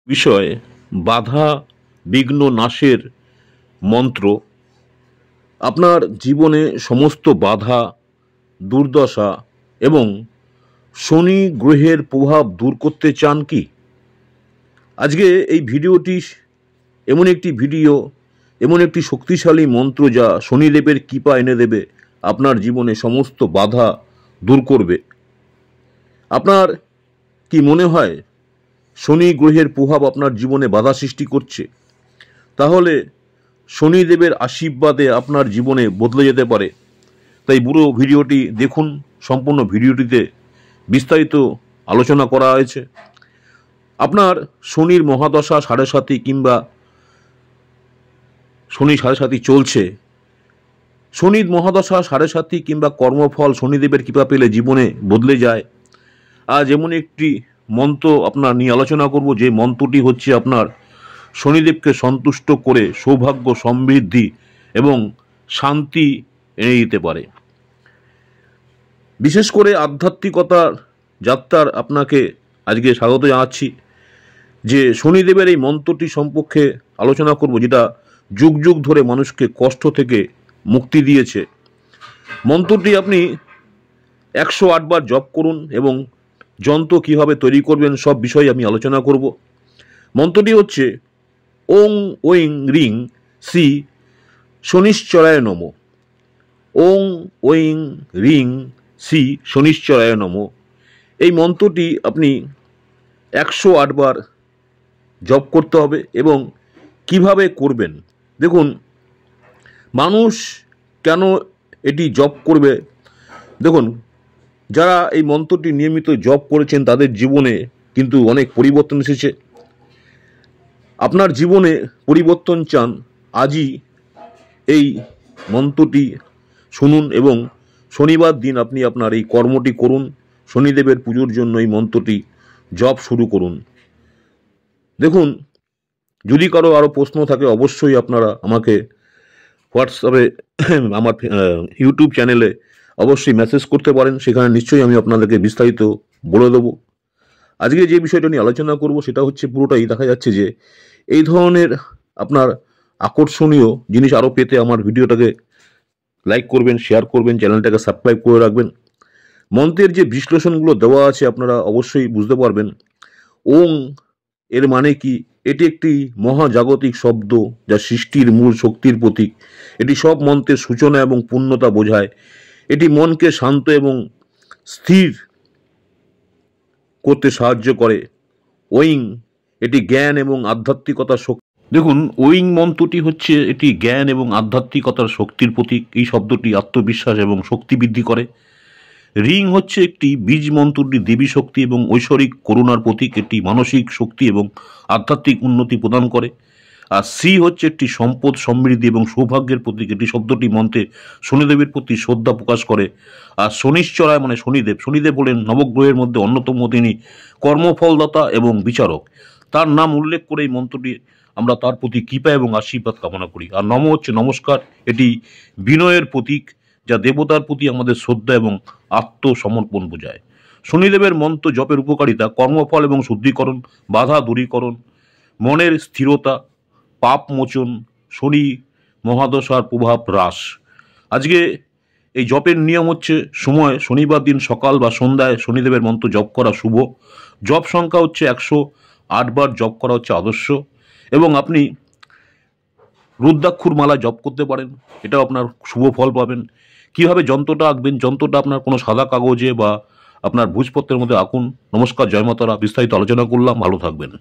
বিষয় বাধা বিঘ্ন নাশের মন্ত্র আপনার জীবনে সমস্ত বাধা দুর্দশা এবং শনি গ্রহের প্রভাব দূর করতে চান কি? আজকে এই ভিডিওটি এমন একটি ভিডিও, এমন একটি শক্তিশালী মন্ত্র যা শনিদেবের কৃপা এনে দেবে, আপনার জীবনে সমস্ত বাধা দূর করবে। আপনার কি মনে হয় শনি গ্রহের প্রভাব আপনার জীবনে বাধা সৃষ্টি করছে? তাহলে শনিদেবের আশীর্বাদে আপনার জীবনে বদলে যেতে পারে। তাই পুরো ভিডিওটি দেখুন। সম্পূর্ণ ভিডিওটিতে বিস্তারিত আলোচনা করা হয়েছে। আপনার শনির মহাদশা 7.5 কিংবা শনি 7.5 চলছে। শনির মহাদশা 7.5 কিংবা কর্মফল শনিদেবের কৃপা পেলে জীবনে বদলে যায়। আজ এমন একটি মন্ত্র আপনার নিয়ে আলোচনা করব, যে মন্ত্রটি হচ্ছে আপনার শনিদেবকে সন্তুষ্ট করে সৌভাগ্য, সমৃদ্ধি এবং শান্তি এনে দিতে পারে। বিশেষ করে আধ্যাত্মিকতার যাত্রার আপনাকে আজকে স্বাগত জানাচ্ছি। যে শনিদেবের এই মন্ত্রটি সম্পর্কে আলোচনা করব, যেটা যুগ যুগ ধরে মানুষকে কষ্ট থেকে মুক্তি দিয়েছে। মন্ত্রটি আপনি 108 বার জপ করুন এবং যন্ত্র কীভাবে তৈরি করবেন সব বিষয়ে আমি আলোচনা করব। মন্ত্রটি হচ্ছে ওং ঐং রিং শ্রী শনিশ্চরায় নম। ওং ঐং রিং শ্রী শনিশ্চরায় নম। এই মন্ত্রটি আপনি 108 বার জপ করতে হবে। এবং কিভাবে করবেন দেখুন, মানুষ কেন এটি জপ করবে দেখুন, যারা এই মন্ত্রটি নিয়মিত জপ করেছেন তাদের জীবনে কিন্তু অনেক পরিবর্তন এসেছে। আপনার জীবনে পরিবর্তন চান, আজই এই মন্ত্রটি শুনুন এবং শনিবার দিন আপনি আপনার এই কর্মটি করুন। শনিদেবের পুজোর জন্য এই মন্ত্রটি জপ শুরু করুন। দেখুন, যদি কারো আরও প্রশ্ন থাকে অবশ্যই আপনারা আমাকে হোয়াটসঅ্যাপে আমার ইউটিউব চ্যানেলে অবশ্যই মেসেজ করতে পারেন। সেখানে নিশ্চয়ই আমি আপনাদেরকে বিস্তারিত বলে দেবো। আজকে যে বিষয়টা নিয়ে আলোচনা করব সেটা হচ্ছে, পুরোটাই দেখা যাচ্ছে যে এই ধরনের আপনার আকর্ষণীয় জিনিস আরও পেতে আমার ভিডিওটাকে লাইক করবেন, শেয়ার করবেন, চ্যানেলটাকে সাবস্ক্রাইব করে রাখবেন। মন্ত্রের যে বিশ্লেষণগুলো দেওয়া আছে আপনারা অবশ্যই বুঝতে পারবেন। ওং এর মানে কি? এটি একটি মহাজাগতিক শব্দ যা সৃষ্টির মূল শক্তির প্রতীক। এটি সব মন্ত্রের সূচনা এবং পূর্ণতা বোঝায়। এটি মনকে শান্ত এবং স্থির করতে সাহায্য করে। ওইং এটি জ্ঞান এবং আধ্যাত্মিকতার শক্তি। দেখুন, ওইং মন্ত্রটি হচ্ছে এটি জ্ঞান এবং আধ্যাত্মিকতার শক্তির প্রতীক। এই শব্দটি আত্মবিশ্বাস এবং শক্তি বৃদ্ধি করে। রিং হচ্ছে একটি বীজ মন্ত্রটি দেবী শক্তি এবং ঐশ্বরিক করুণার প্রতীক। এটি মানসিক শক্তি এবং আধ্যাত্মিক উন্নতি প্রদান করে। আর শ্রী হচ্ছে একটি সম্পদ, সমৃদ্ধি এবং সৌভাগ্যের প্রতীক। এটি শব্দটি মন্ত্রে শনিদেবের প্রতি শ্রদ্ধা প্রকাশ করে। আর শনিশ্চরায় মানে শনিদেব। শনিদেব হলেন নবগ্রহের মধ্যে অন্যতম। তিনি কর্মফলদাতা এবং বিচারক। তার নাম উল্লেখ করে এই মন্ত্রটি আমরা তার প্রতি কৃপা এবং আশীর্বাদ কামনা করি। আর নম হচ্ছে নমস্কার। এটি বিনয়ের প্রতীক, যা দেবতার প্রতি আমাদের শ্রদ্ধা এবং আত্মসমর্পণ বোঝায়। শনিদেবের মন্ত্র জপের উপকারিতা: কর্মফল এবং শুদ্ধিকরণ, বাধা দূরীকরণ, মনের স্থিরতা, পাপ মোচন, শনি মহাদশার প্রভাব হ্রাস। আজকে এই জপের নিয়ম হচ্ছে, সময় শনিবার দিন সকাল বা সন্ধ্যায় শনিদেবের মন্ত্র জপ করা শুভ। জপ সংখ্যা হচ্ছে 108 বার জপ করা হচ্ছে আদর্শ। এবং আপনি রুদ্রাক্ষর মালা জপ করতে পারেন, এটাও আপনার শুভ ফল পাবেন। কীভাবে যন্ত্রটা আঁকবেন? যন্ত্রটা আপনার কোনো সাদা কাগজে বা আপনার ভোজপত্রের মধ্যে আঁকুন। নমস্কার, জয় মাতারা। বিস্তারিত আলোচনা করলাম। ভালো থাকবেন।